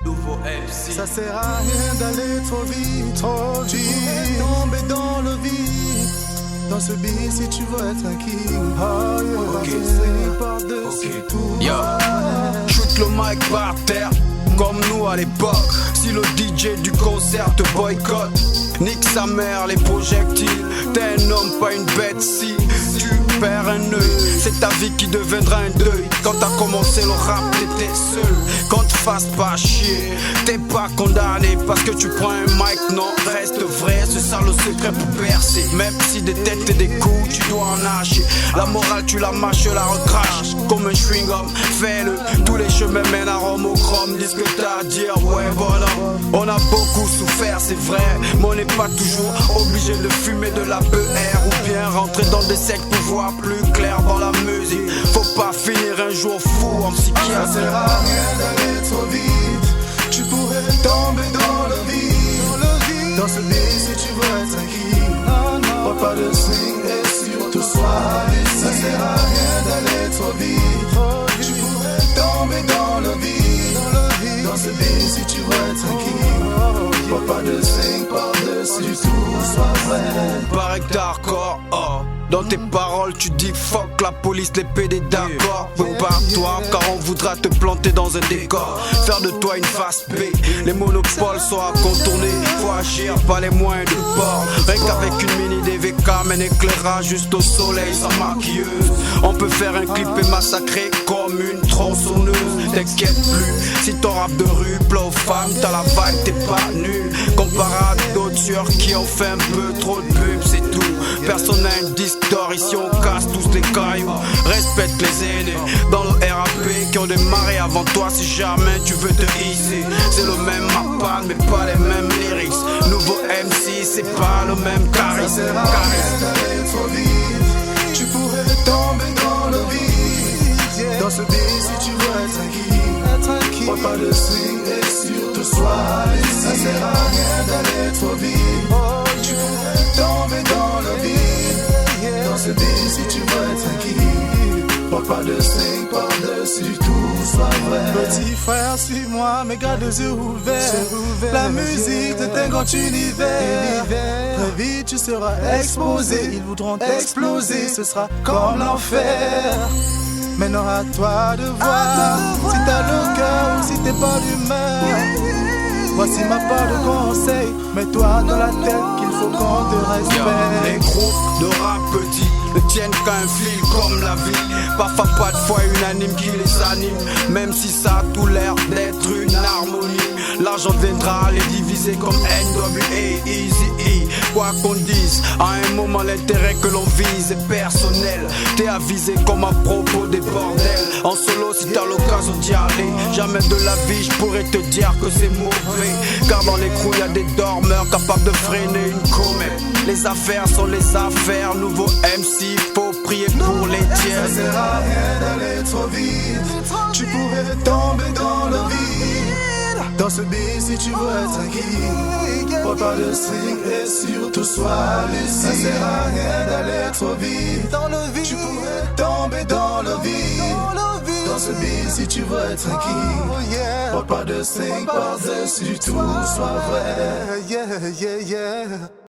Nouveau MC. Ça sert à rien d'aller trop vite, trop vite. Tomber dans le vide. Dans ce beat, si tu veux être un king, oh yeah, Ok. par-dessus tout. Yo, shoot le mic par terre, comme nous à l'époque. Si le DJ du concert te boycotte, nique sa mère les projectiles. T'es un homme, pas une bête. Si tu perds un œil, c'est ta vie qui deviendra un deuil. Quand t'as commencé le rap, t'étais seul. Quand te fasses pas chier, t'es pas condamné parce que tu prends un mic. Non, reste vrai, c'est ça le secret pour percer. Même si des têtes et des coups, tu dois en hacher. La morale, tu la mâches, la recraches comme un chewing-gum. Fais-le, tous les chemins mènent à Rome au chrome. Dis ce que t'as à dire, ouais, bonhomme. On a beaucoup souffert, c'est vrai, mais on n'est pas toujours obligé de fumer de la BR ou bien rentrer dans des sectes pour voir plus clair dans la musique. Faut pas finir un jour fou en psychiatre. Ça sert à rien d'aller trop vite. Tu pourrais tomber dans le vide. Dans ce beat, si tu veux être un king, oh, pas de swing et surtout sois lucide. Ça sert à rien d'aller trop vite. Tu pourrais tomber dans le vide. Dans ce beat, si tu veux être un king, pas de swing par-dessus tout, sois vrai. Paraît que t'es hardcore, oh. Dans tes paroles tu dis fuck la police, les PD d'accord. Prépare-toi car on voudra te planter dans un décor. Faire de toi une face B. Les monopoles sont à contourner. Faut agir, pas les moyens de port. Rien qu'avec une mini DVK, un éclairage juste au soleil sans maquilleuse. On peut faire un clip et massacrer comme une tronçonneuse. T'inquiète plus, si ton rap de rue plaît aux femmes, t'as la vibe, t'es pas nul. Comparé à d'autres sur qui ont fait un peu trop de pub, c'est tout. Personne n'a un disque d'or, ici on casse tous les cailloux. Respecte les aînés dans le RAP qui ont démarré avant toi si jamais tu veux te hisser. C'est le même mapan mais pas les mêmes lyrics. Nouveau MC c'est pas le même charisme. Ça sert à rien d'aller trop vite. Tu pourrais tomber dans le vide. Dans ce beat si tu veux être un king, pas de swing et surtout sois lucide. Ça sert à rien d'aller trop vite. Tu pourrais tomber dans le vide. Dans ce beat si tu veux être un king, pas de swing par-dessus tout, sois vrai. Petit frère, suis-moi, mais garde les yeux ouverts. La musique de un grand univers. Très vite tu seras exposé. Ils voudront t'exploser, ce sera comme l'enfer. Maintenant à toi de voir si t'as le cœur ou si t'es pas d'humeur. Voici ma part de conseil, mets-toi dans la tête qu'il faut qu'on te respecte. Les groupes de rap petits ne tiennent qu'à un fil comme la vie. Parfois pas de foi unanime qui les anime. Même si ça a tout l'air d'être une harmonie. L'argent viendra les diviser comme NWA, Eazy-E. Quoi qu'on dise, à un moment l'intérêt que l'on vise est personnel. T'es avisé comme à propos des bordels. En solo si t'as l'occasion d'y aller. Jamais de la vie je pourrais te dire que c'est mauvais. Car dans les crews y'a des dormeurs capables de freiner une comète. Les affaires sont les affaires. Nouveau MC, faut prier pour les tiens. Ça sert à rien d'aller trop vite. Tu pourrais tomber dans le vide. Dans ce beat si tu veux être un king, pas de swing et surtout sois lucide. Ça sert à rien d'aller trop vite. Dans le vide, tu pourrais tomber dans le vide. Dans ce beat si tu veux être un king, pas de swing par-dessus tout, sois vrai. Yeah, yeah, yeah.